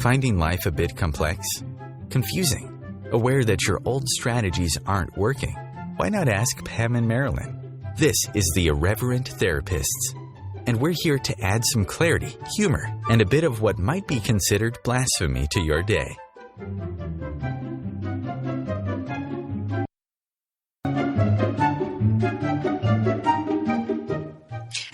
Finding life a bit complex? Confusing? Aware that your old strategies aren't working? Why not ask Pam and Marilyn? This is the Irreverent Therapists, and we're here to add some clarity, humor, and a bit of what might be considered blasphemy to your day.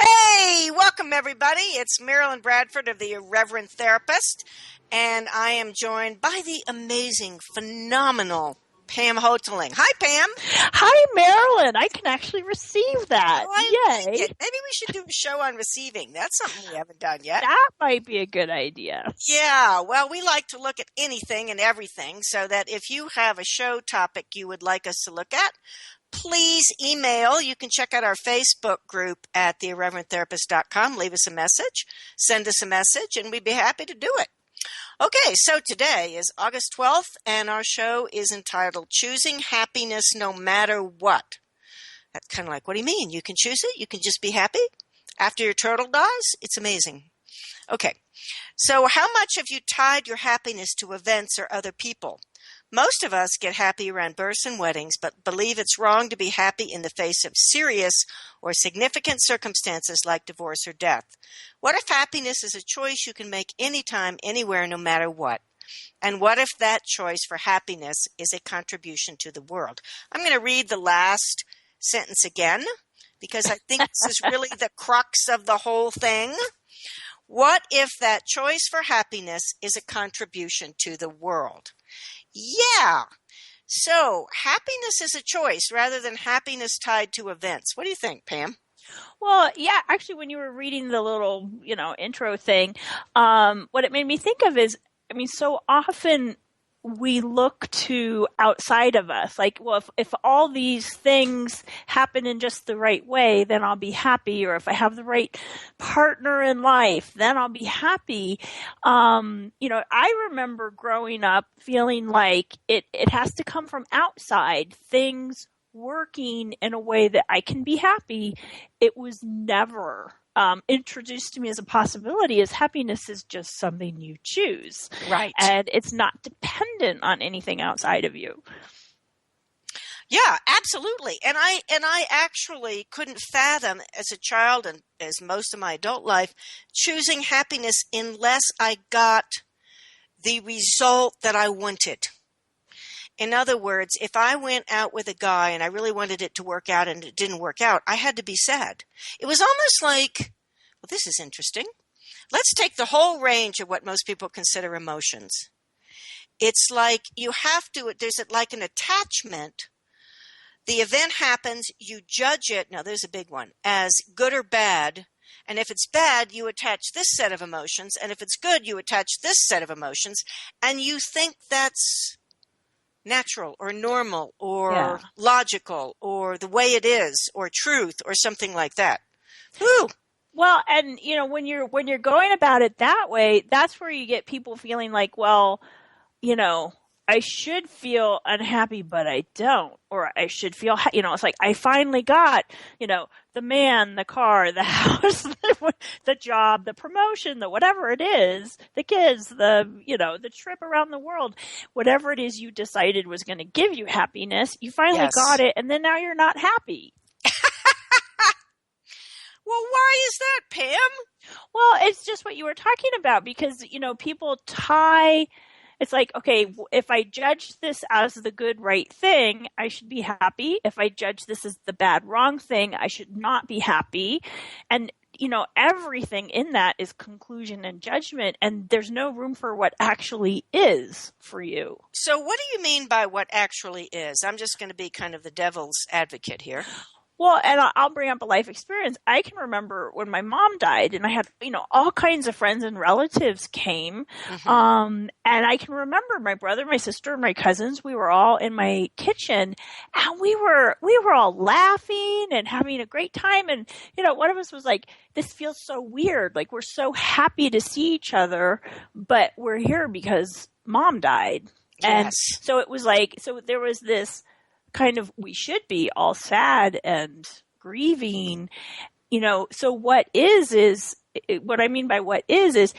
Hey, welcome everybody. It's Marilyn Bradford of the Irreverent Therapist, and I am joined by the amazing, phenomenal Pam Hoteling. Hi, Pam. Hi, Marilyn. I can actually receive that. Oh, Yay. maybe we should do a show on receiving. That's something we haven't done yet. That might be a good idea. Yeah, well, we like to look at anything and everything, so that if you have a show topic you would like us to look at, please email. You can check out our Facebook group at theirreverenttherapist.com. Leave us a message, send us a message, and we'd be happy to do it. Okay, so today is August 12th, and our show is entitled Choosing Happiness No Matter What. That's kind of like, what do you mean? You can choose it? You can just be happy? After your turtle dies? It's amazing. Okay, so how much have you tied your happiness to events or other people? Most of us get happy around births and weddings, but believe it's wrong to be happy in the face of serious or significant circumstances like divorce or death. What if happiness is a choice you can make anytime, anywhere, no matter what? And what if that choice for happiness is a contribution to the world? I'm going to read the last sentence again, because I think this is really the crux of the whole thing. What if that choice for happiness is a contribution to the world? Yeah. So happiness is a choice rather than happiness tied to events. What do you think, Pam? Well, yeah, actually, when you were reading the little, intro thing, what it made me think of is, so often we look to outside of us. Like, well, if all these things happen in just the right way, then I'll be happy. Or if I have the right partner in life, then I'll be happy. I remember growing up feeling like it has to come from outside, things working in a way that I can be happy. It was never introduced to me as a possibility, as happiness is just something you choose. Right. And it's not dependent on anything outside of you. Yeah, absolutely. And I actually couldn't fathom as a child and as most of my adult life choosing happiness unless I got the result that I wanted. In other words, if I went out with a guy and I really wanted it to work out and it didn't work out, I had to be sad. It was almost like, well, this is interesting. Let's take the whole range of what most people consider emotions. It's like you have to, there's like an attachment. The event happens, you judge it, now there's a big one, as good or bad. And if it's bad, you attach this set of emotions. And if it's good, you attach this set of emotions. And you think that's natural or normal or logical or the way it is or truth or something like that. Whew. Well, and when you're going about it that way, that's where you get people feeling like, well, I should feel unhappy, but I don't. Or I should feel, it's like I finally got, the man, the car, the house, the job, the promotion, the whatever it is, the kids, the trip around the world, whatever it is you decided was going to give you happiness, you finally got it, and then now you're not happy. Well, why is that, Pam? Well, it's just what you were talking about, because, people tie. It's like, okay, if I judge this as the good, right thing, I should be happy. If I judge this as the bad, wrong thing, I should not be happy. And, everything in that is conclusion and judgment, and there's no room for what actually is for you. So what do you mean by what actually is? I'm just going to be kind of the devil's advocate here. Well, and I'll bring up a life experience. I can remember when my mom died, and I had, all kinds of friends and relatives came. Mm-hmm. And I can remember my brother, my sister, my cousins, we were all in my kitchen, and we were all laughing and having a great time. And, one of us was like, this feels so weird. Like, we're so happy to see each other, but we're here because mom died. Yes. And so it was like, so there was this kind of, we should be all sad and grieving, so what I mean by what is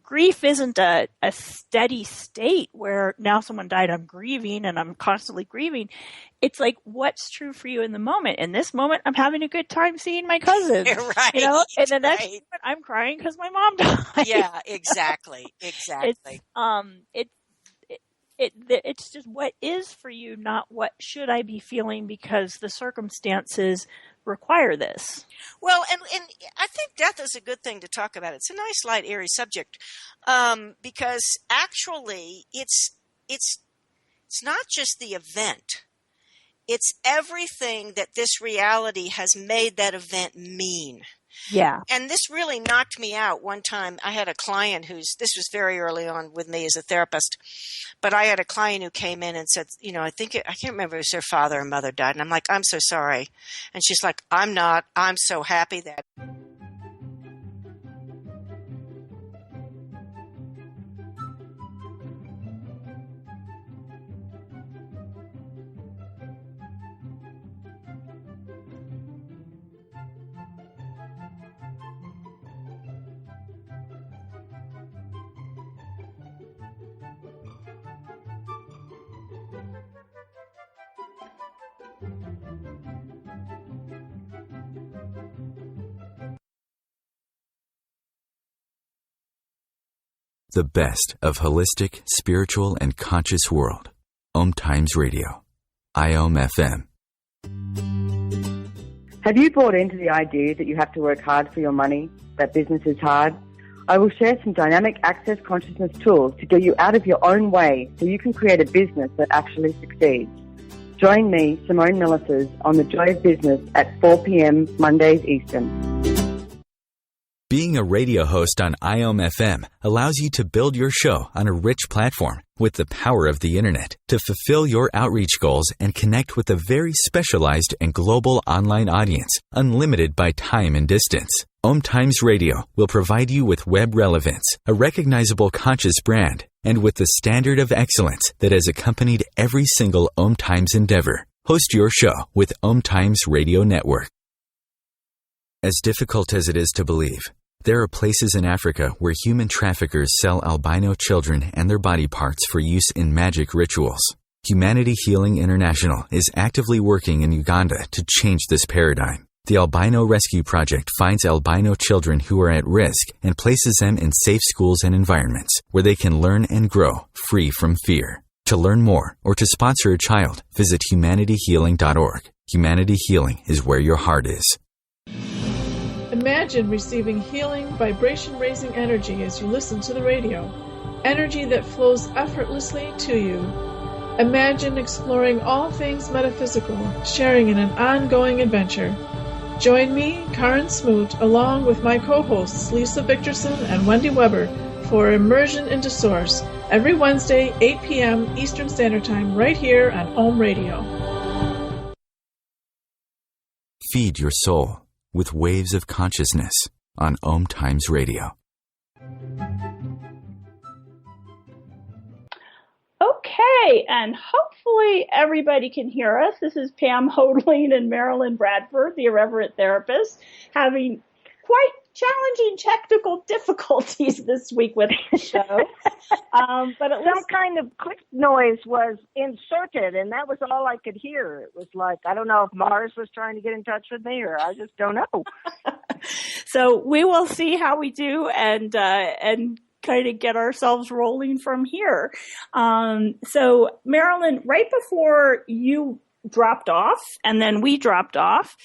grief isn't a steady state where now someone died, I'm grieving and I'm constantly grieving. It's like, what's true for you in the moment? In this moment, I'm having a good time seeing my cousins, Right. and the next moment, I'm crying because my mom died. Yeah, exactly. It's just what is for you, not what should I be feeling because the circumstances require this. Well, and I think death is a good thing to talk about. It's a nice, light, airy subject, because actually it's not just the event. It's everything that this reality has made that event mean. Yeah. And this really knocked me out one time. I had a client this was very early on with me as a therapist, but I had a client who came in and said, I can't remember if it was her father or mother died. And I'm like, I'm so sorry. And she's like, I'm not. I'm so happy that. The best of holistic, spiritual, and conscious world. OMTimes Radio. IOM-FM. Have you bought into the idea that you have to work hard for your money, that business is hard? I will share some dynamic access consciousness tools to get you out of your own way so you can create a business that actually succeeds. Join me, Simone Millisers, on The Joy of Business at 4 p.m. Mondays Eastern. Being a radio host on IOM-FM allows you to build your show on a rich platform with the power of the internet to fulfill your outreach goals and connect with a very specialized and global online audience, unlimited by time and distance. OMTimes Radio will provide you with web relevance, a recognizable conscious brand, and with the standard of excellence that has accompanied every single OMTimes endeavor. Host your show with OMTimes Radio Network. As difficult as it is to believe, there are places in Africa where human traffickers sell albino children and their body parts for use in magic rituals. Humanity Healing International is actively working in Uganda to change this paradigm. The Albino Rescue Project finds albino children who are at risk and places them in safe schools and environments where they can learn and grow free from fear. To learn more or to sponsor a child, visit humanityhealing.org. Humanity Healing is where your heart is. Imagine receiving healing, vibration-raising energy as you listen to the radio. Energy that flows effortlessly to you. Imagine exploring all things metaphysical, sharing in an ongoing adventure. Join me, Karen Smoot, along with my co-hosts Lisa Victorson and Wendy Weber for Immersion into Source every Wednesday, 8 p.m. Eastern Standard Time, right here on OM Radio. Feed your soul with waves of consciousness on OMTimes Radio. Okay, and hopefully everybody can hear us. This is Pam Hodling and Marilyn Bradford, the Irreverent Therapists, having quite challenging technical difficulties this week with the show. But at least some kind of click noise was inserted, and that was all I could hear. It was like, I don't know if Mars was trying to get in touch with me, or I just don't know. So we will see how we do and kind of get ourselves rolling from here. So Marilyn, right before you dropped off and then we dropped off,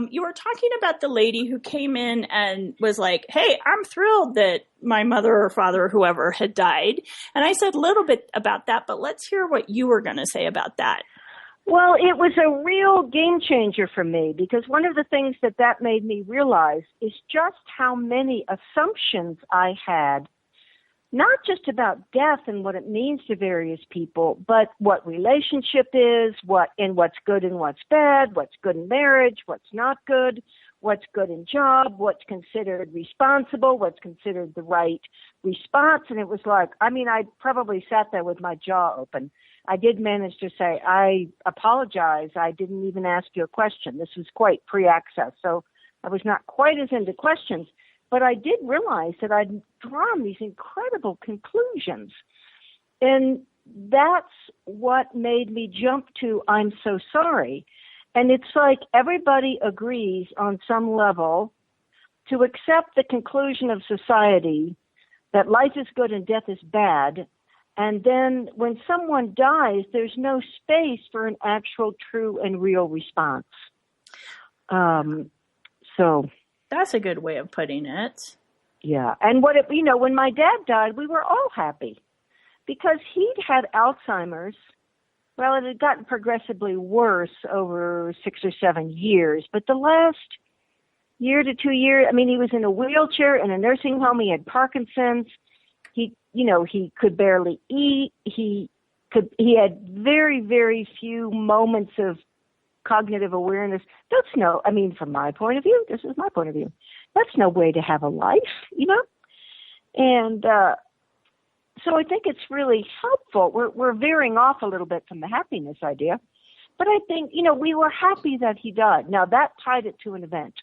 you were talking about the lady who came in and was like, hey, I'm thrilled that my mother or father or whoever had died. And I said a little bit about that, but let's hear what you were going to say about that. Well, it was a real game changer for me, because one of the things that made me realize is just how many assumptions I had, not just about death and what it means to various people, but what relationship is, what's good and what's bad, what's good in marriage, what's not good, what's good in job, what's considered responsible, what's considered the right response. And it was like, I probably sat there with my jaw open. I did manage to say, I apologize. I didn't even ask you a question. This was quite pre-access, so I was not quite as into questions. but I did realize that I'd drawn these incredible conclusions. And that's what made me jump to I'm so sorry. And it's like everybody agrees on some level to accept the conclusion of society that life is good and death is bad. And then when someone dies, there's no space for an actual, true, and real response. So that's a good way of putting it. Yeah. And when my dad died, we were all happy because he'd had Alzheimer's. Well, it had gotten progressively worse over 6 or 7 years, but the last year to 2 years, he was in a wheelchair in a nursing home. He had Parkinson's. He could barely eat. He had very, very few moments of cognitive awareness. From my point of view, this is my point of view. That's no way to have a life, And so I think it's really helpful. We're veering off a little bit from the happiness idea. But I think, we were happy that he died. Now, that tied it to an event.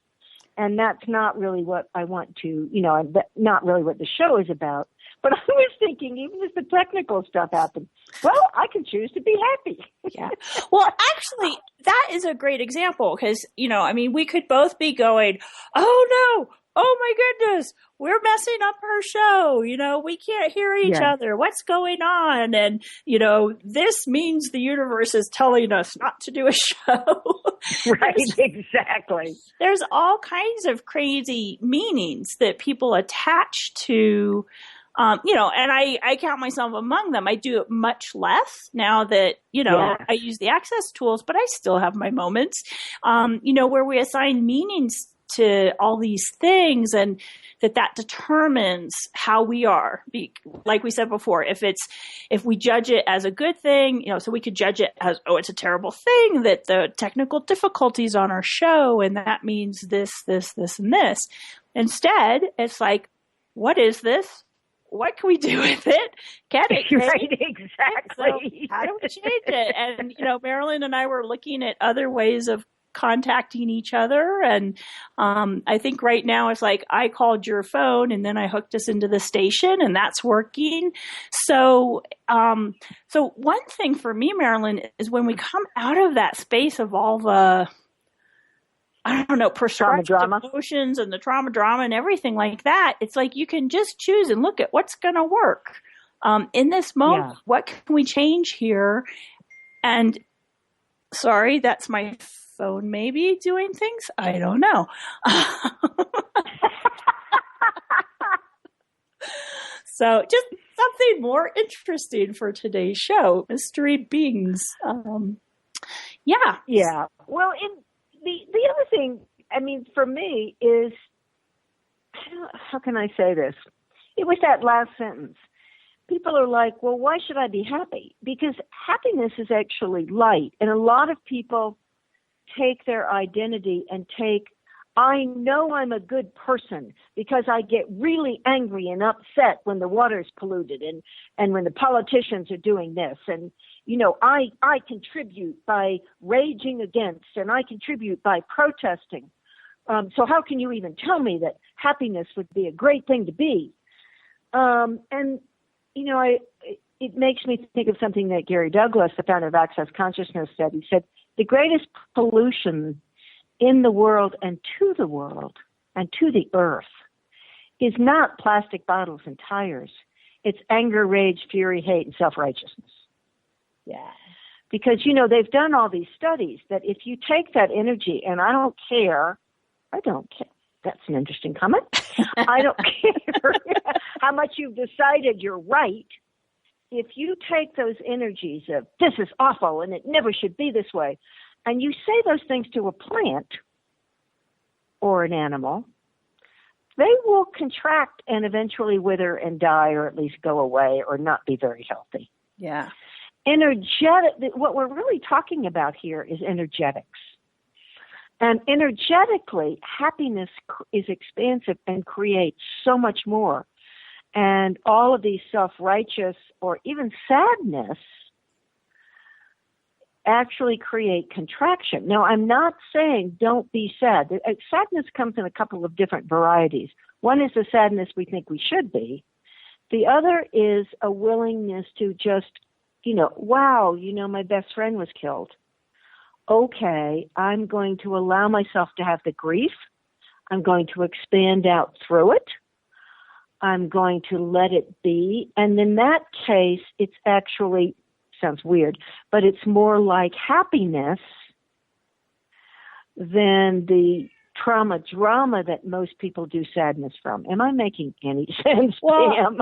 And that's not really what I want to, not really what the show is about. But I was thinking, even if the technical stuff happened, well, I can choose to be happy. Yeah. Well, actually, that is a great example because, we could both be going, oh, no, oh, my goodness, we're messing up our show. We can't hear each other. What's going on? And, this means the universe is telling us not to do a show. Right, exactly. There's all kinds of crazy meanings that people attach to and I count myself among them. I do it much less now that, I use the access tools, but I still have my moments, where we assign meanings to all these things and that determines how we are. Like we said before, if we judge it as a good thing, so we could judge it as, oh, it's a terrible thing that the technical difficulties on our show and that means this, and this. Instead, it's like, what is this? What can we do with it? Can it? Right, exactly. So how do we change it? And, Marilyn and I were looking at other ways of contacting each other. And I think right now it's like I called your phone and then I hooked us into the station and that's working. So one thing for me, Marilyn, is when we come out of that space of all the prescribed emotions and the trauma drama and everything like that. It's like you can just choose and look at what's going to work. In this moment, what can we change here? And sorry, that's my phone maybe doing things. I don't know. So just something more interesting for today's show, mystery beings. Yeah. Well, the other thing, for me is, how can I say this? It was that last sentence. People are like, well, why should I be happy? Because happiness is actually light. And a lot of people take their identity and I know I'm a good person because I get really angry and upset when the water's polluted and when the politicians are doing this. And, I contribute by raging against and I contribute by protesting. So how can you even tell me that happiness would be a great thing to be? It makes me think of something that Gary Douglas, the founder of Access Consciousness, said. He said, the greatest pollution in the world and to the earth is not plastic bottles and tires. It's anger, rage, fury, hate, and self-righteousness. Yeah. Because, they've done all these studies that if you take that energy, and I don't care, that's an interesting comment. I don't care how much you've decided you're right. If you take those energies of this is awful and it never should be this way, and you say those things to a plant or an animal, they will contract and eventually wither and die or at least go away or not be very healthy. Yeah. What we're really talking about here is energetics. And energetically, happiness is expansive and creates so much more. And all of these self-righteous or even sadness actually create contraction. Now, I'm not saying don't be sad. Sadness comes in a couple of different varieties. One is the sadness we think we should be. The other is a willingness to just, wow, my best friend was killed. Okay, I'm going to allow myself to have the grief. I'm going to expand out through it. I'm going to let it be. And in that case, it's actually, sounds weird, but it's more like happiness than the trauma drama that most people do sadness from. Am I making any sense, Pam?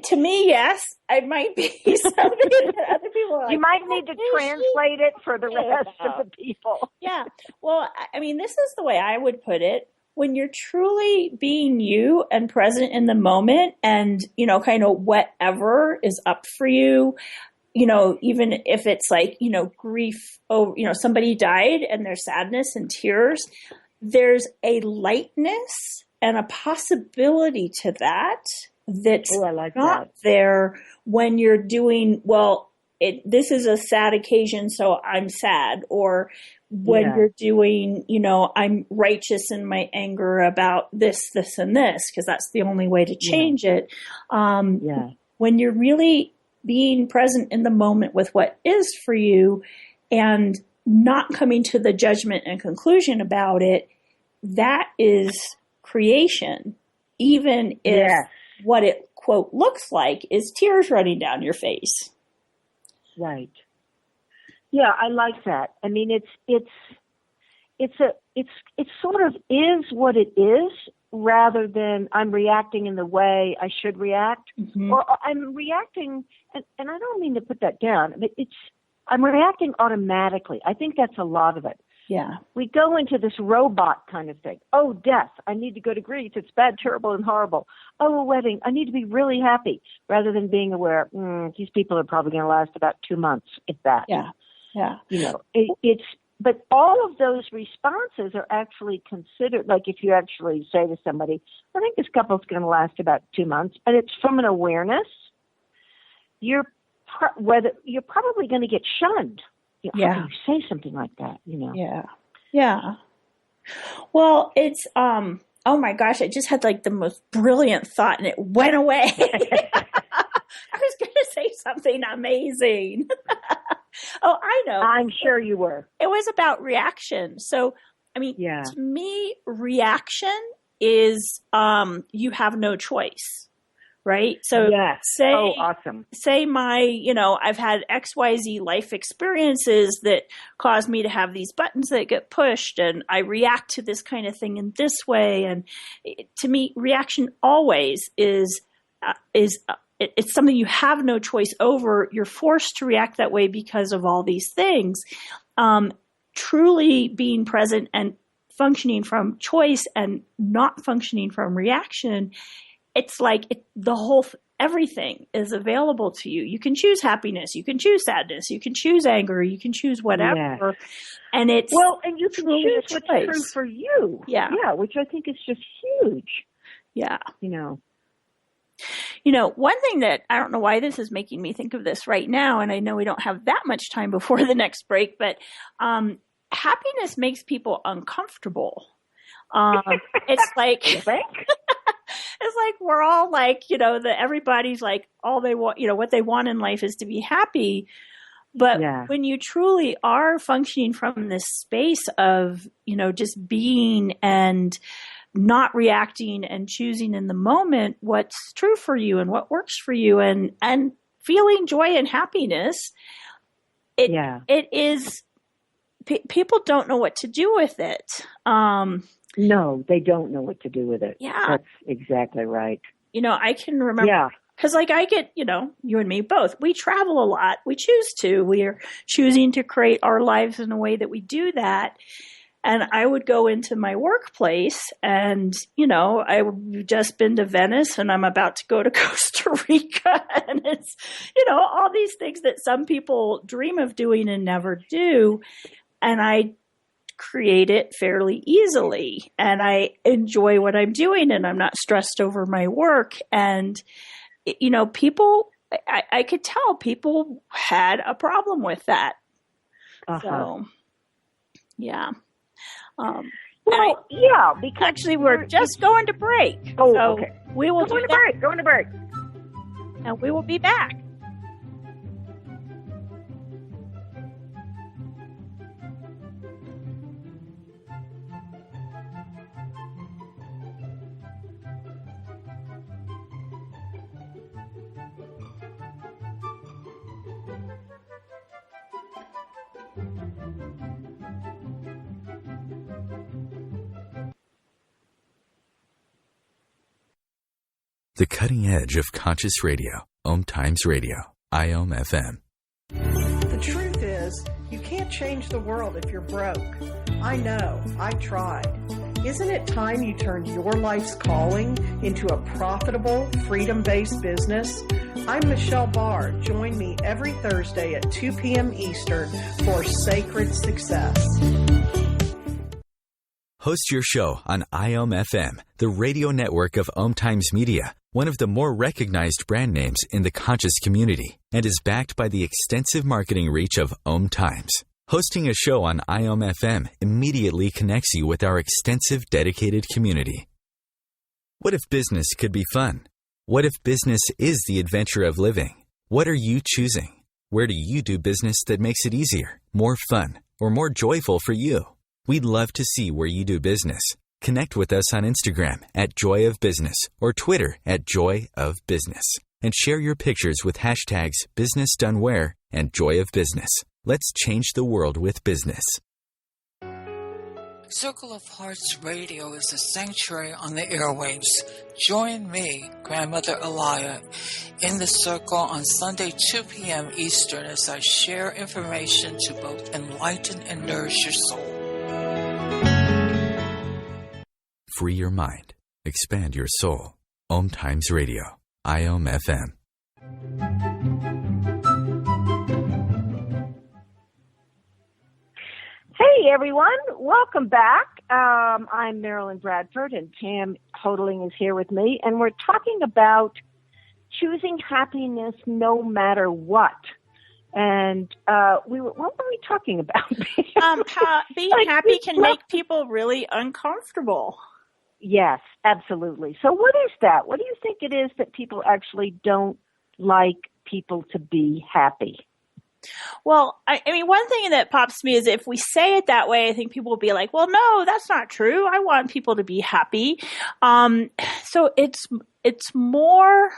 To me, yes. I might be something that other people are like, you might need to translate it for the rest of the people. Yeah. Well, this is the way I would put it. When you're truly being you and present in the moment and, kind of whatever is up for you, even if it's like, grief over, somebody died and there's sadness and tears, there's a lightness and a possibility to that that's not there when you're doing, this is a sad occasion, so I'm sad, or when you're doing, I'm righteous in my anger about this, and this, because that's the only way to change it. When you're really being present in the moment with what is for you and not coming to the judgment and conclusion about it, that is creation, even if what it, quote, looks like is tears running down your face. Right. Yeah, I like that. It sort of is what it is, rather than I'm reacting in the way I should react, or I'm reacting, and I don't mean to put that down. I'm reacting automatically. I think that's a lot of it. Yeah. We go into this robot kind of thing. Oh, death. I need to go to Greece. It's bad, terrible, and horrible. Oh, a wedding. I need to be really happy, rather than being aware, these people are probably going to last about 2 months, if that. Yeah. Yeah. But all of those responses are actually considered, like if you actually say to somebody, I think this couple's going to last about 2 months, and it's from an awareness, you're probably going to get shunned. How can you say something like that, Yeah. Yeah. Well, it's, oh my gosh, I just had like the most brilliant thought and it went away. I was going to say something amazing. Oh, I know. I'm sure you were. It was about reaction. So, to me, reaction is, you have no choice. Right? So awesome. Say I've had XYZ life experiences that cause me to have these buttons that get pushed, and I react to this kind of thing in this way. And to me, reaction always is it's something you have no choice over. You're forced to react that way because of all these things. Truly being present and functioning from choice and not functioning from reaction, it's like everything is available to you. You can choose happiness. You can choose sadness. You can choose anger. You can choose whatever. Yes. And it's and you can choose what's true for you. Yeah. Yeah, which I think is just huge. Yeah. One thing that I don't know why this is making me think of this right now, and I know we don't have that much time before the next break, but happiness makes people uncomfortable. It's like it's like we're all like, everybody's like all they want, what they want in life is to be happy. But when you truly are functioning from this space of, just being and not reacting and choosing in the moment what's true for you and what works for you and feeling joy and happiness, it is, people don't know what to do with it. No, they don't know what to do with it. Yeah. That's exactly right. I can remember, because I get, you and me both, we travel a lot. We choose to. We are choosing to create our lives in a way that we do that. And I would go into my workplace and, I've just been to Venice and I'm about to go to Costa Rica. And it's, all these things that some people dream of doing and never do. And I create it fairly easily and I enjoy what I'm doing and I'm not stressed over my work. And, people, I could tell people had a problem with that. So, yeah. Because actually we're just going to break. Oh, so okay. We will going to break. And we will be back. The cutting edge of conscious radio. OMTimes Radio. IOM FM. The truth is, you can't change the world if you're broke. I know. I tried. Isn't it time you turned your life's calling into a profitable, freedom-based business? I'm Michelle Barr. Join me every Thursday at 2 p.m. Eastern for Sacred Success. Host your show on IOM FM, the radio network of OMTimes Media, one of the more recognized brand names in the conscious community, and is backed by the extensive marketing reach of OMTimes. Hosting a show on IOM FM immediately connects you with our extensive dedicated community. What if business could be fun? What if business is the adventure of living? What are you choosing? Where do you do business that makes it easier, more fun, or more joyful for you? We'd love to see where you do business. Connect with us on Instagram at Joy of Business or Twitter at Joy of Business, and share your pictures with hashtags Business Done Where and Joy of Business. Let's change the world with business. Circle of Hearts Radio is a sanctuary on the airwaves. Join me, Grandmother Elia, in the circle on Sunday, 2 p.m. Eastern as I share information to both enlighten and nourish your soul. Free your mind. Expand your soul. OMTimes Radio. IOM FM. Hey, everyone. Welcome back. I'm Marilyn Bradford, and Pam Hodling is here with me, and we're talking about choosing happiness no matter what. And what were we talking about? How being happy can make people really uncomfortable. Yes, absolutely. So what is that? What do you think it is that people actually don't like people to be happy? Well, I mean, one thing that pops to me is if we say it that way, I think people will be like, well, no, that's not true. I want people to be happy. So it's more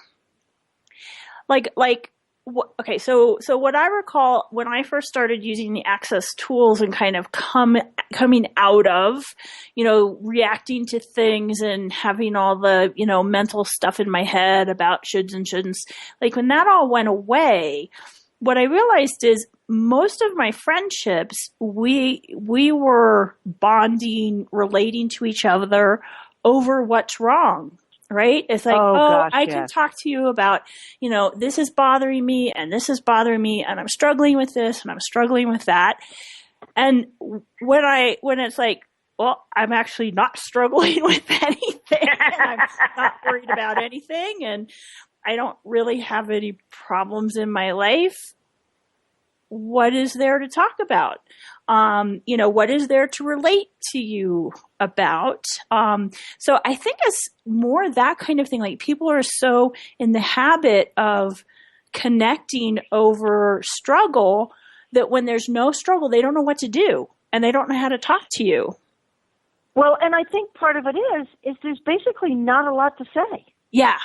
okay. So what I recall when I first started using the Access tools and kind of coming out of, reacting to things and having all the, mental stuff in my head about shoulds and shouldn'ts, like when that all went away, what I realized is most of my friendships, we were bonding, relating to each other over what's wrong, right? It's like, I can talk to you about, this is bothering me and this is bothering me and I'm struggling with this and I'm struggling with that. And when it's like, well, I'm actually not struggling with anything and I'm not worried about anything and I don't really have any problems in my life. What is there to talk about? What is there to relate to you about? So I think it's more that kind of thing. Like people are so in the habit of connecting over struggle that when there's no struggle, they don't know what to do and they don't know how to talk to you. Well, and I think part of it is there's basically not a lot to say. Yeah.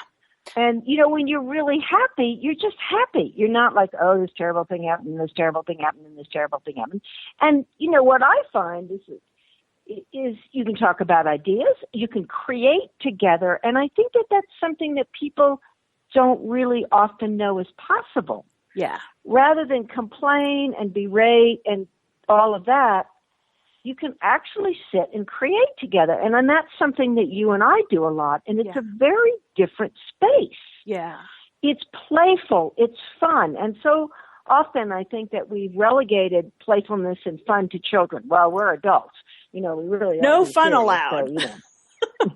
And, when you're really happy, you're just happy. You're not like, oh, this terrible thing happened, and this terrible thing happened, and this terrible thing happened. And, what I find is you can talk about ideas, you can create together, and I think that that's something that people don't really often know is possible. Yeah. Rather than complain and berate and all of that, you can actually sit and create together. And then that's something that you and I do a lot. And it's a very different space. Yeah. It's playful. It's fun. And so often I think that we've relegated playfulness and fun to children. Well, we're adults. We really no are fun serious, allowed. So,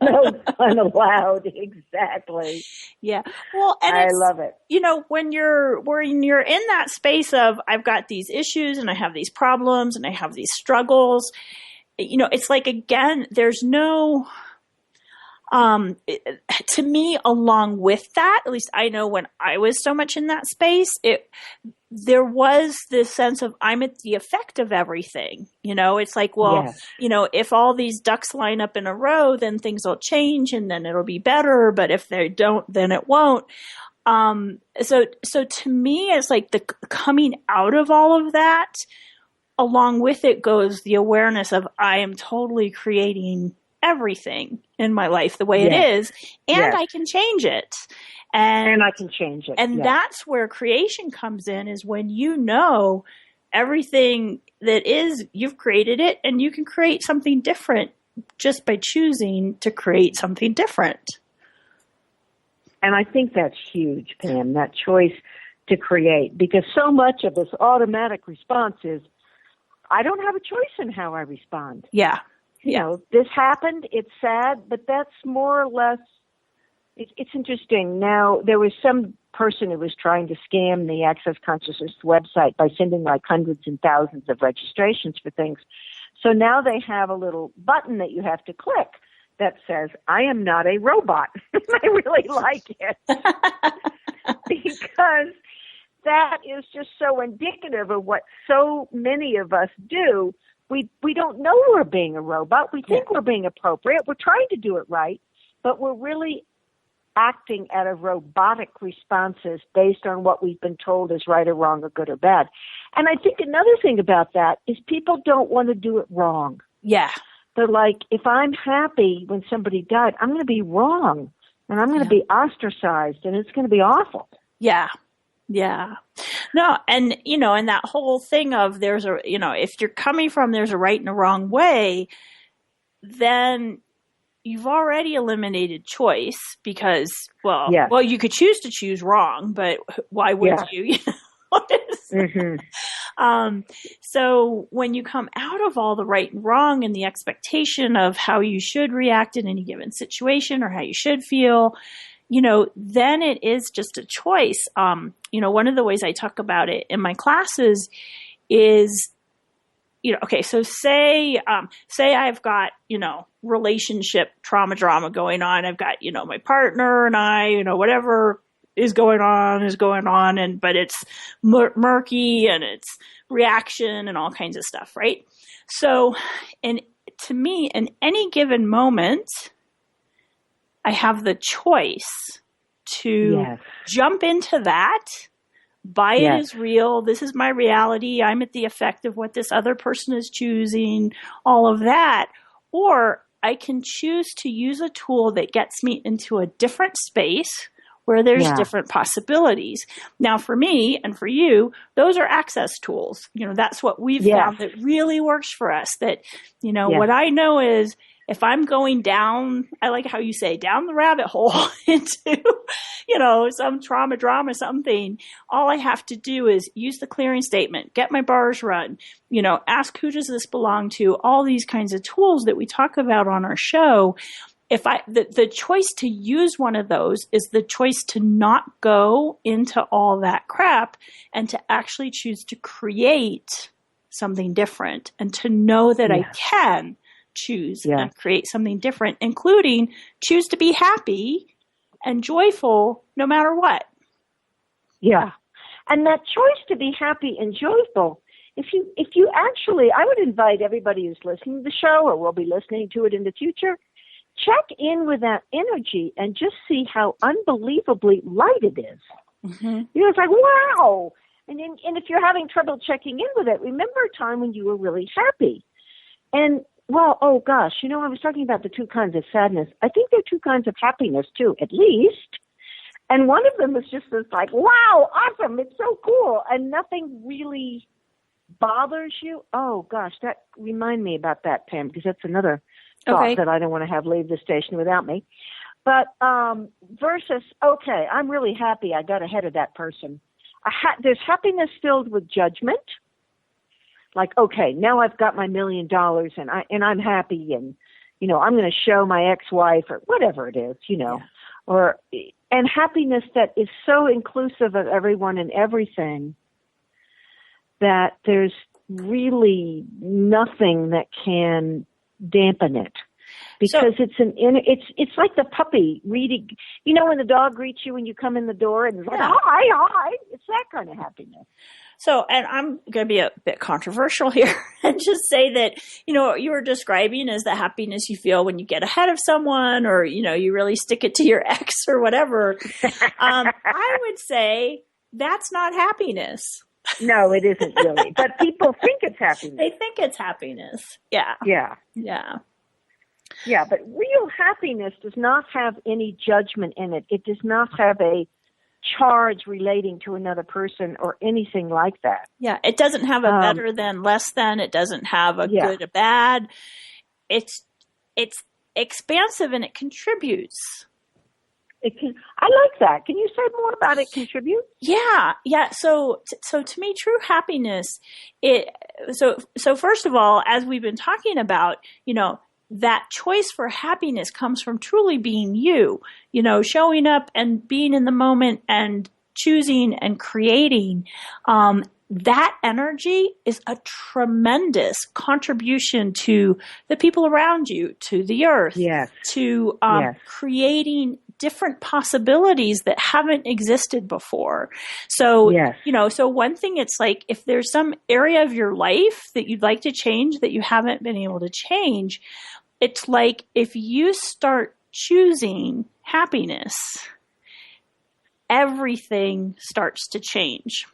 No fun allowed. Exactly. Yeah. Well, and I love it. You know, when you're in that space of, I've got these issues and I have these problems and I have these struggles, you know, it's like, again, there's no, to me, along with that, at least I know when I was so much in that space, there was this sense of, I'm at the effect of everything. You know, it's like, well, Yes. you know, if all these ducks line up in a row, then things will change and then it'll be better. But if they don't, then it won't. So to me, it's like the coming out of all of that, along with it goes the awareness of, I am totally creating everything in my life the way it is, and I can change it. And I can change it. And that's where creation comes in, is when you know everything that is, you've created it, and you can create something different just by choosing to create something different. And I think that's huge, Pam, that choice to create, because so much of this automatic response is, I don't have a choice in how I respond. Yeah. You know, this happened, it's sad, but that's more or less, it's interesting. Now, there was some person who was trying to scam the Access Consciousness website by sending like hundreds and thousands of registrations for things. So now they have a little button that you have to click that says, I am not a robot. I really like it. Because that is just so indicative of what so many of us do. We don't know we're being a robot. We think we're being appropriate. We're trying to do it right, but we're really acting out of robotic responses based on what we've been told is right or wrong or good or bad. And I think another thing about that is people don't want to do it wrong. Yeah. They're like, if I'm happy when somebody died, I'm going to be wrong, and I'm going to be ostracized, and it's going to be awful. Yeah. Yeah. No, and, you know, and that whole thing of there's a, you know, if you're coming from there's a right and a wrong way, then you've already eliminated choice, because, well, you could choose to choose wrong, but why would you? So when you come out of all the right and wrong and the expectation of how you should react in any given situation or how you should feel, you know, then it is just a choice. You know, one of the ways I talk about it in my classes is, you know, okay, so say I've got, you know, relationship drama going on. I've got, you know, my partner and I, you know, whatever is going on, but it's murky and it's reaction and all kinds of stuff, right? So, and to me, in any given moment, I have the choice to jump into that, buy it as real. This is my reality. I'm at the effect of what this other person is choosing, all of that. Or I can choose to use a tool that gets me into a different space where there's different possibilities. Now, for me and for you, those are access tools. You know, that's what we've found that really works for us. That, you know, what I know is, if I'm going down, I like how you say, down the rabbit hole into, you know, some drama, something, all I have to do is use the clearing statement, get my bars run, you know, ask who does this belong to, all these kinds of tools that we talk about on our show. If the choice to use one of those is the choice to not go into all that crap and to actually choose to create something different, and to know that I can choose and create something different, including choose to be happy and joyful no matter what. Yeah. And that choice to be happy and joyful, if you actually, I would invite everybody who's listening to the show or will be listening to it in the future, check in with that energy and just see how unbelievably light it is. Mm-hmm. You know, it's like, wow. And if you're having trouble checking in with it, remember a time when you were really happy. And, well, oh gosh, you know, I was talking about the two kinds of sadness. I think there are two kinds of happiness too, at least. And one of them is just this like, wow, awesome, it's so cool. And nothing really bothers you. Oh gosh, that remind me about that, Pam, because that's another thought that I don't want to have leave the station without me. But versus, okay, I'm really happy I got ahead of that person. There's happiness filled with judgment. Like, okay, now I've got my $1 million and I'm happy, and, I'm going to show my ex-wife or whatever it is, and happiness that is so inclusive of everyone and everything that there's really nothing that can dampen it. Because it's like the puppy reading, when the dog greets you when you come in the door and it's like, hi, it's that kind of happiness. So, and I'm going to be a bit controversial here and just say that, what you were describing is the happiness you feel when you get ahead of someone or, you really stick it to your ex or whatever. I would say that's not happiness. No, it isn't really. But people think it's happiness. They think it's happiness. Yeah. Yeah. Yeah. Yeah, but real happiness does not have any judgment in it. It does not have a charge relating to another person or anything like that. Yeah, it doesn't have a better than, less than. It doesn't have a good, a bad. It's expansive and it contributes. I like that. Can you say more about it? Contribute? Yeah. So to me, true happiness. So first of all, as we've been talking about, that choice for happiness comes from truly being you, showing up and being in the moment and choosing and creating. That energy is a tremendous contribution to the people around you, to the earth, to creating different possibilities that haven't existed before. So, so one thing, it's like if there's some area of your life that you'd like to change that you haven't been able to change, it's like if you start choosing happiness, everything starts to change.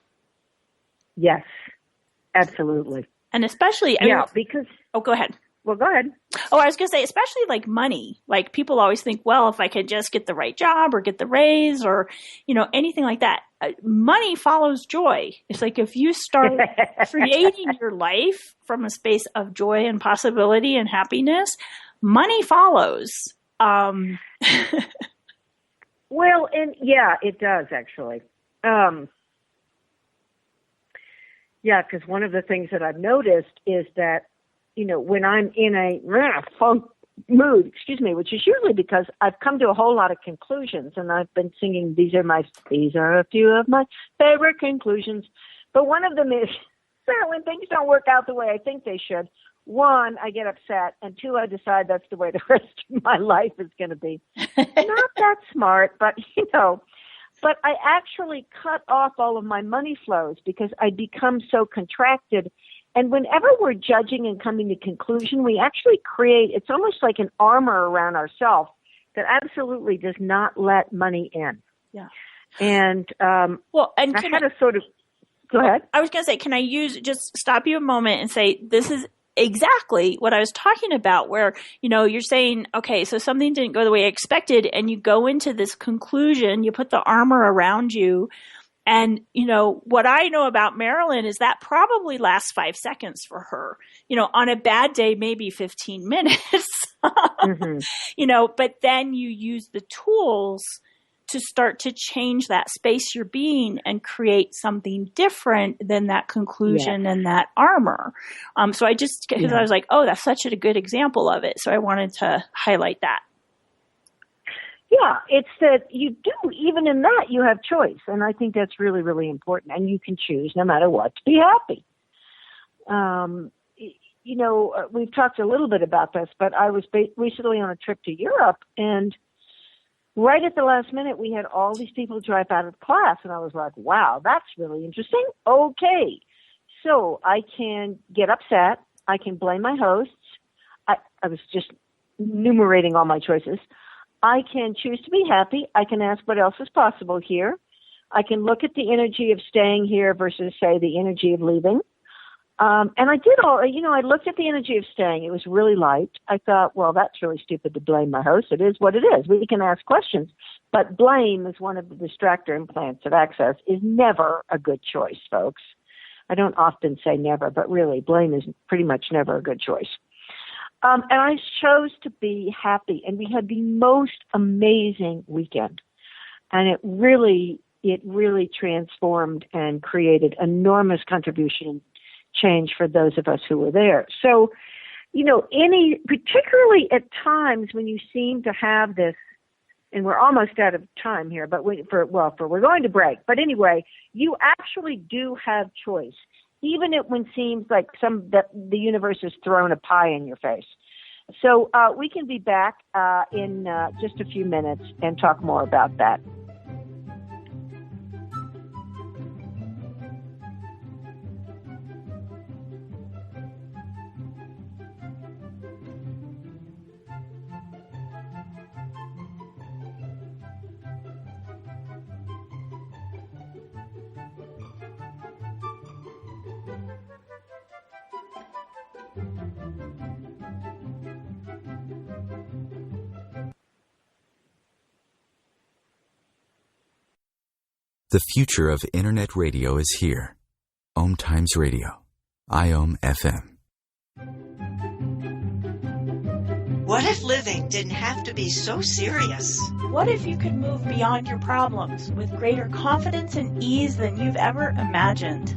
Yes, absolutely. And especially, because... Oh, go ahead. Well, go ahead. Oh, I was going to say, especially like money. Like people always think, well, if I could just get the right job or get the raise or, anything like that. Money follows joy. It's like if you start creating your life from a space of joy and possibility and happiness, money follows. Well, and it does actually. Because one of the things that I've noticed is that, when I'm in a funk mood, which is usually because I've come to a whole lot of conclusions and I've been singing, these are a few of my favorite conclusions. But one of them is that when things don't work out the way I think they should, one, I get upset, and two, I decide that's the way the rest of my life is going to be. Not that smart, but, but I actually cut off all of my money flows because I become so contracted. And whenever we're judging and coming to conclusion, we actually create, it's almost like an armor around ourselves that absolutely does not let money in. Yeah. And, I had a sort of, go ahead. I was going to say, can I just stop you a moment and say, this is exactly what I was talking about where, you're saying, okay, so something didn't go the way I expected. And you go into this conclusion, you put the armor around you. And, what I know about Marilyn is that probably lasts 5 seconds for her, on a bad day, maybe 15 minutes, but then you use the tools to start to change that space you're being and create something different than that conclusion and that armor. So because I was like, oh, that's such a good example of it. So I wanted to highlight that. Yeah, it's that you do, even in that, you have choice. And I think that's really, really important. And you can choose no matter what to be happy. We've talked a little bit about this, but I was recently on a trip to Europe, and right at the last minute, we had all these people drop out of class. And I was like, wow, that's really interesting. Okay. So I can get upset. I can blame my hosts. I was just enumerating all my choices. I can choose to be happy. I can ask what else is possible here. I can look at the energy of staying here versus, say, the energy of leaving. And I did I looked at the energy of staying. It was really light. I thought, well, that's really stupid to blame my host. It is what it is. We can ask questions. But blame is one of the distractor implants of access is never a good choice, folks. I don't often say never, but really blame is pretty much never a good choice. And I chose to be happy, and we had the most amazing weekend. And it really transformed and created enormous contribution and change for those of us who were there. So, particularly at times when you seem to have this, and we're almost out of time here, but we're going to break. But anyway, you actually do have choice, even when it seems like that the universe has thrown a pie in your face. So we can be back in just a few minutes and talk more about that. The future of Internet radio is here. OMTimes Radio. IOM FM. What if living didn't have to be so serious? What if you could move beyond your problems with greater confidence and ease than you've ever imagined?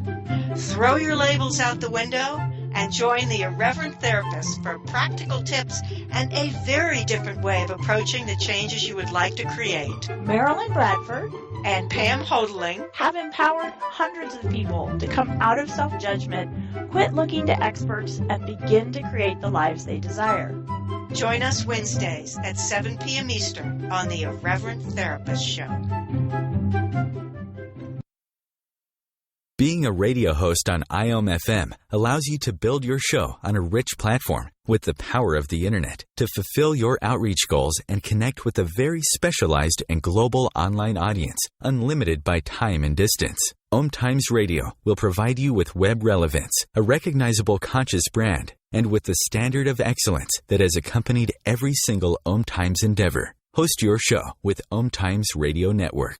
Throw your labels out the window and join the Irreverent Therapists for practical tips and a very different way of approaching the changes you would like to create. Marilyn Bradford and Pam Hodeling have empowered hundreds of people to come out of self-judgment, quit looking to experts, and begin to create the lives they desire. Join us Wednesdays at 7 p.m. Eastern on the Irreverent Therapist Show. Being a radio host on IOM FM allows you to build your show on a rich platform with the power of the Internet to fulfill your outreach goals and connect with a very specialized and global online audience, unlimited by time and distance. OMTimes Radio will provide you with web relevance, a recognizable conscious brand, and with the standard of excellence that has accompanied every single OMTimes endeavor. Host your show with OMTimes Radio Network.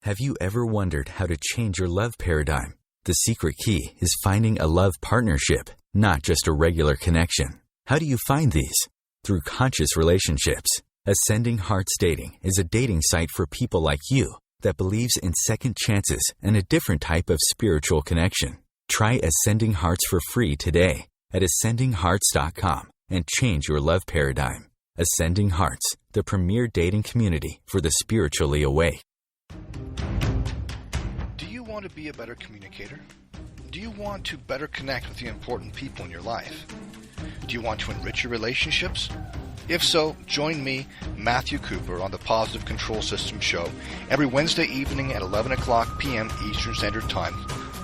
Have you ever wondered how to change your love paradigm? The secret key is finding a love partnership, not just a regular connection. How do you find these? Through conscious relationships. Ascending Hearts Dating is a dating site for people like you that believes in second chances and a different type of spiritual connection. Try Ascending Hearts for free today at ascendinghearts.com and change your love paradigm. Ascending Hearts, the premier dating community for the spiritually awake. Do you want to be a better communicator? Do you want to better connect with the important people in your life? Do you want to enrich your relationships? If so, join me, Matthew Cooper, on the Positive Control System Show every Wednesday evening at 11 o'clock p.m. Eastern Standard Time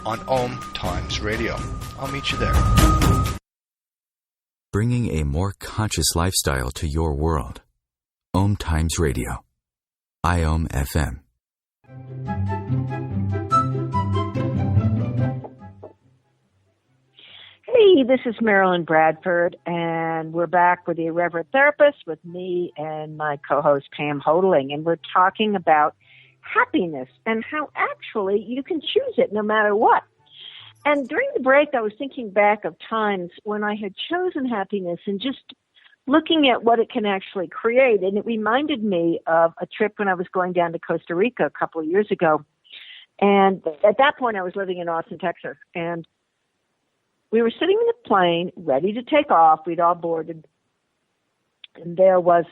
on OMTimes Radio. I'll meet you there. Bringing a more conscious lifestyle to your world. OMTimes Radio. IOM FM. Hey, this is Marilyn Bradford, and we're back with the Irreverent Therapist with me and my co-host Pam Hodeling, and we're talking about happiness and how actually you can choose it no matter what. And during the break, I was thinking back of times when I had chosen happiness and just looking at what it can actually create, and it reminded me of a trip when I was going down to Costa Rica a couple of years ago. And at that point, I was living in Austin, Texas, and we were sitting in the plane, ready to take off. We'd all boarded. And I was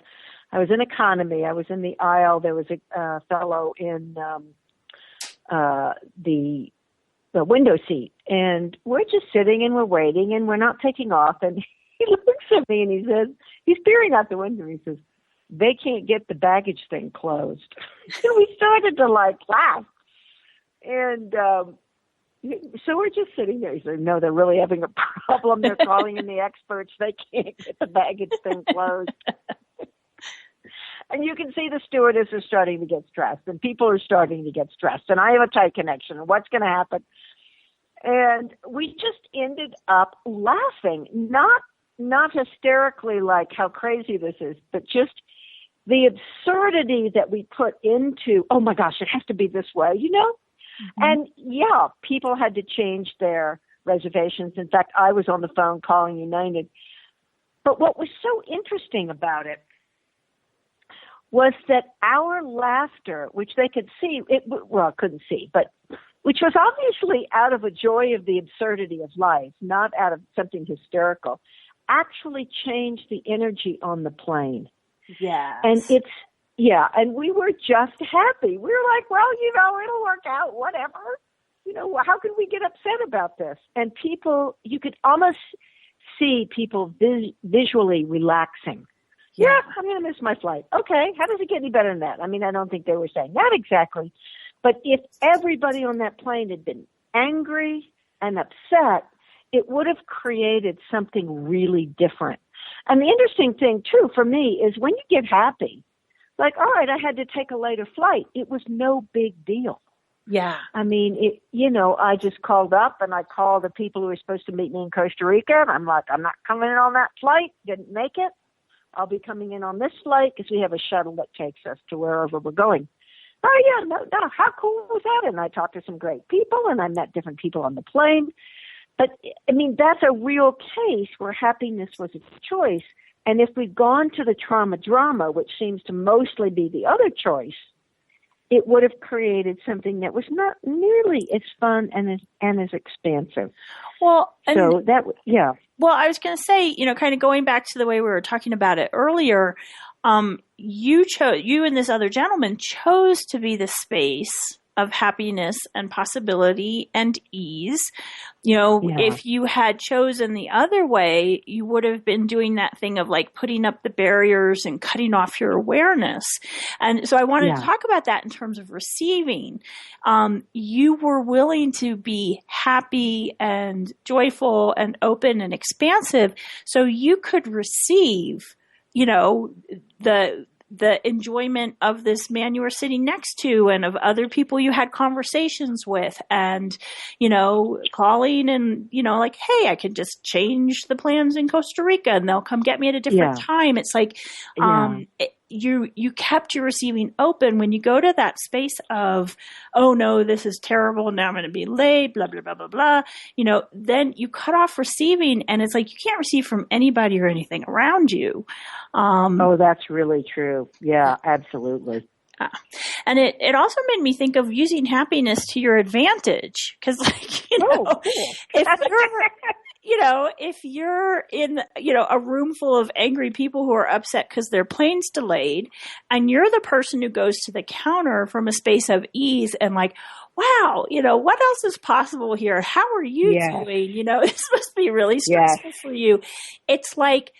in economy. I was in the aisle. There was a fellow in the window seat. And we're just sitting and we're waiting and we're not taking off. And he looks at me and he says, he's peering out the window. He says, they can't get the baggage thing closed. So we started to laugh. And so we're just sitting there. He said, no, they're really having a problem. They're calling in the experts. They can't get the baggage thing closed. And you can see the stewardess is starting to get stressed, and people are starting to get stressed. And I have a tight connection. And what's going to happen? And we just ended up laughing, not hysterically like how crazy this is, but just the absurdity that we put into, oh my gosh, it has to be this way, you know? Mm-hmm. And yeah, people had to change their reservations. In fact, I was on the phone calling United. But what was so interesting about it was that our laughter, which they could see, couldn't see, but which was obviously out of a joy of the absurdity of life, not out of something hysterical. actually changed the energy on the plane. Yeah. And and we were just happy. We were like, well, it'll work out, whatever. How can we get upset about this? And people, you could almost see people visually relaxing. Yeah, I'm going to miss my flight. Okay, how does it get any better than that? I mean, I don't think they were saying that exactly. But if everybody on that plane had been angry and upset, it would have created something really different. And the interesting thing, too, for me is when you get happy, like, all right, I had to take a later flight. It was no big deal. Yeah. I mean, I just called up and I called the people who were supposed to meet me in Costa Rica. And I'm like, I'm not coming in on that flight. Didn't make it. I'll be coming in on this flight because we have a shuttle that takes us to wherever we're going. Oh, yeah, no, how cool was that? And I talked to some great people and I met different people on the plane. But, I mean, that's a real case where happiness was a choice. And if we'd gone to the trauma drama, which seems to mostly be the other choice, it would have created something that was not nearly as fun and as expansive. Well, so that, yeah. Well, I was going to say, kind of going back to the way we were talking about it earlier, you and this other gentleman chose to be the space of happiness and possibility and ease. If you had chosen the other way, you would have been doing that thing of like putting up the barriers and cutting off your awareness. And so I wanted to talk about that in terms of receiving. You were willing to be happy and joyful and open and expansive so you could receive, the enjoyment of this man you were sitting next to and of other people you had conversations with and, calling and, like, hey, I could just change the plans in Costa Rica and they'll come get me at a different time. It's like, you kept your receiving open. When you go to that space of, oh no, this is terrible. Now I'm going to be late, blah, blah, blah, blah, blah. Then you cut off receiving and it's like, you can't receive from anybody or anything around you. That's really true. Yeah, absolutely. And it also made me think of using happiness to your advantage. Cause cool. if you're in, a room full of angry people who are upset because their plane's delayed and you're the person who goes to the counter from a space of ease and like, wow, what else is possible here? How are you doing? This must be really stressful for you. It's like,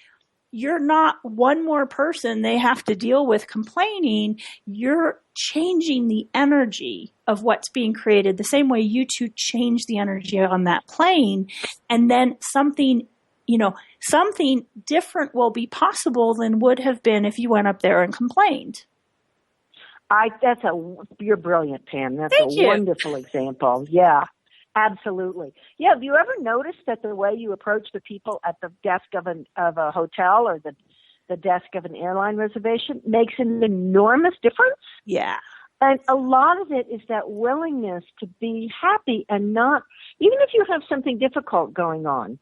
you're not one more person they have to deal with complaining. You're changing the energy of what's being created the same way you two change the energy on that plane. And then something different will be possible than would have been if you went up there and complained. You're brilliant, Pam. That's Thank you. Wonderful example. Yeah. Absolutely. Yeah. Have you ever noticed that the way you approach the people at the desk of a hotel or the desk of an airline reservation makes an enormous difference? Yeah. And a lot of it is that willingness to be happy and not, even if you have something difficult going on.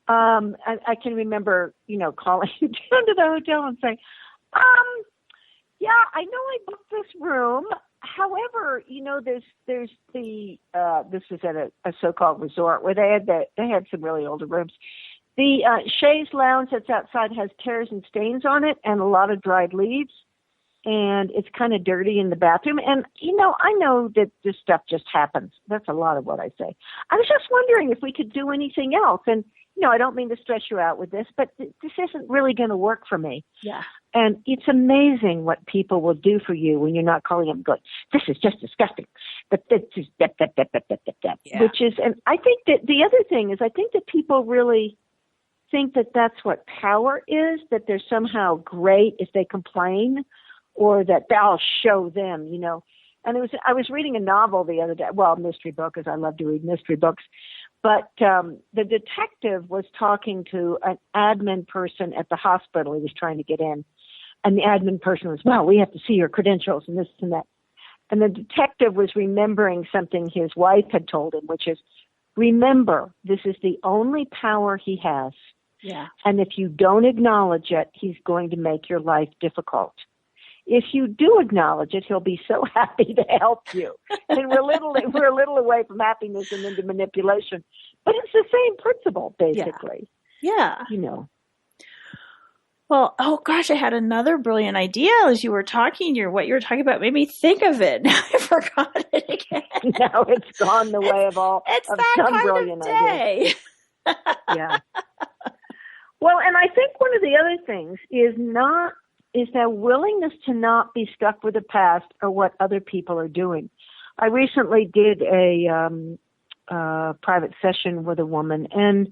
I can remember, calling down to the hotel and saying, yeah, I know I booked this room. However, there's the this was at a so-called resort where they had some really older rooms. The chaise lounge that's outside has tears and stains on it and a lot of dried leaves, and it's kind of dirty in the bathroom. And I know that this stuff just happens. That's a lot of what I say. I was just wondering if we could do anything else. And I don't mean to stress you out with this, but this isn't really going to work for me. Yeah. And it's amazing what people will do for you when you're not calling them going, this is just disgusting. But this is that. Yeah. Which is, and I think that the other thing is I think that people really think that that's what power is, that they're somehow great if they complain or that I'll show them, And I was reading a novel the other day, a mystery book, because I love to read mystery books. But the detective was talking to an admin person at the hospital. He was trying to get in. And the admin person was, well, we have to see your credentials and this and that. And the detective was remembering something his wife had told him, which is, remember, this is the only power he has. Yeah. And if you don't acknowledge it, he's going to make your life difficult. If you do acknowledge it, he'll be so happy to help you. And we're a little away from happiness and into manipulation. But it's the same principle, basically. Yeah. Well, oh gosh, I had another brilliant idea as you were talking. What you were talking about made me think of it. Now I forgot it again. Now it's gone the way of all It's of that some kind brilliant of day. ideas. Yeah. Well, and I think one of the other things is that willingness to not be stuck with the past or what other people are doing. I recently did a private session with a woman, and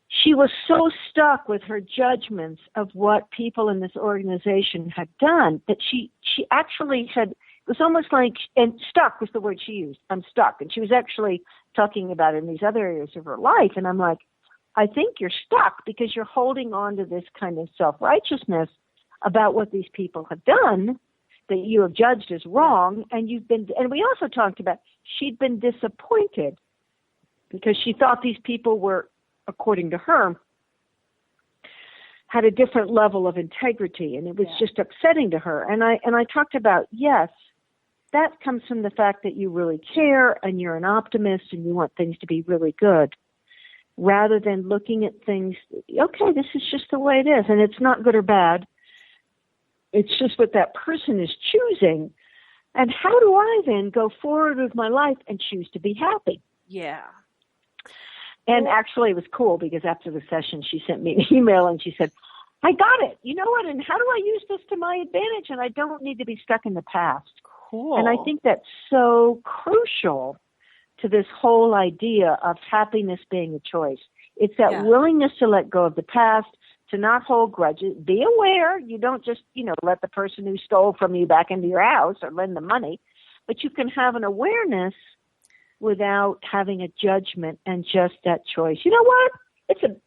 she was so stuck with her judgments of what people in this organization had done that she actually had, it was almost like, and stuck was the word she used, I'm stuck. And she was actually talking about it in these other areas of her life. And I'm like, I think you're stuck because you're holding on to this kind of self-righteousness about what these people have done that you have judged as wrong. And and we also talked about she'd been disappointed because she thought these people were, according to her, had a different level of integrity, and it was just upsetting to her. And I talked about, yes, that comes from the fact that you really care and you're an optimist and you want things to be really good, rather than looking at things, okay, this is just the way it is, and it's not good or bad. It's just what that person is choosing. And how do I then go forward with my life and choose to be happy? Yeah. And actually, it was cool because after the session, she sent me an email and she said, I got it. You know what? And how do I use this to my advantage? And I don't need to be stuck in the past. Cool. And I think that's so crucial to this whole idea of happiness being a choice. It's that willingness to let go of the past, to not hold grudges. Be aware. You don't just, let the person who stole from you back into your house or lend the money. But you can have an awareness without having a judgment and just that choice. You know what?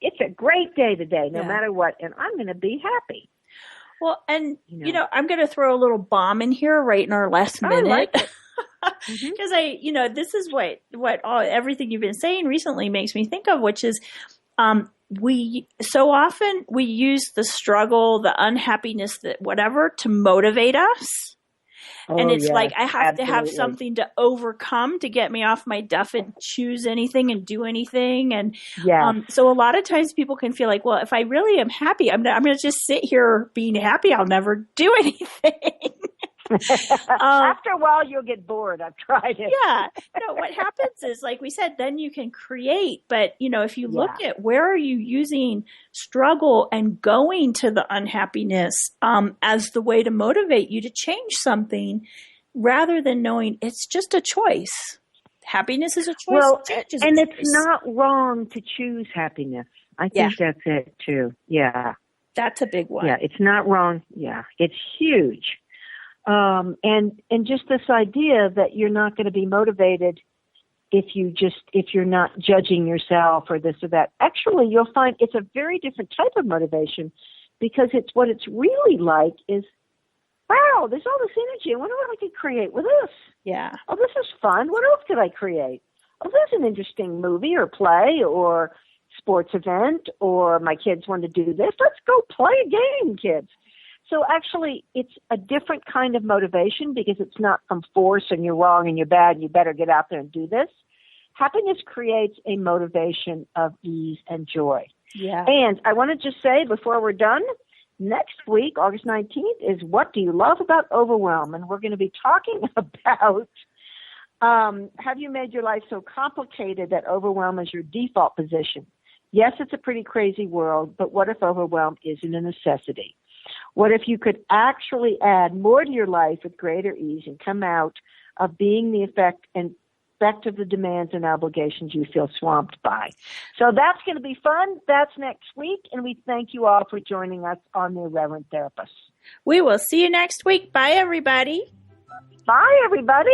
It's a great day today, no matter what, and I'm going to be happy. Well, and I'm going to throw a little bomb in here right in our last minute. I like it. Because this is what everything you've been saying recently makes me think of, which is we so often we use the struggle, the unhappiness, that whatever to motivate us. And it's like I have to have something to overcome to get me off my duff and choose anything and do anything. And so a lot of times people can feel like, well, if I really am happy, I'm going to just sit here being happy. I'll never do anything. After a while, you'll get bored. I've tried it. Yeah. What happens is, like we said, then you can create. But, if you look at where are you using struggle and going to the unhappiness as the way to motivate you to change something, rather than knowing it's just a choice. Happiness is a choice. Well, and it's not wrong to choose happiness. I think that's it, too. Yeah. That's a big one. Yeah, it's not wrong. Yeah, it's huge. And just this idea that you're not going to be motivated if you're not judging yourself or this or that. Actually, you'll find it's a very different type of motivation, because what it's really like is, wow, there's all this energy. I wonder what I could create with this. Yeah. Oh, this is fun. What else could I create? Oh, there's an interesting movie or play or sports event, or my kids want to do this. Let's go play a game, kids. So actually, it's a different kind of motivation, because it's not from force and you're wrong and you're bad and you better get out there and do this. Happiness creates a motivation of ease and joy. Yeah. And I want to just say before we're done, next week, August 19th, is What Do You Love About Overwhelm? And we're going to be talking about have you made your life so complicated that overwhelm is your default position? Yes, it's a pretty crazy world, but what if overwhelm isn't a necessity? What if you could actually add more to your life with greater ease and come out of being the effect of the demands and obligations you feel swamped by? So that's going to be fun. That's next week, and we thank you all for joining us on the Irreverent Therapists. We will see you next week. Bye, everybody. Bye, everybody.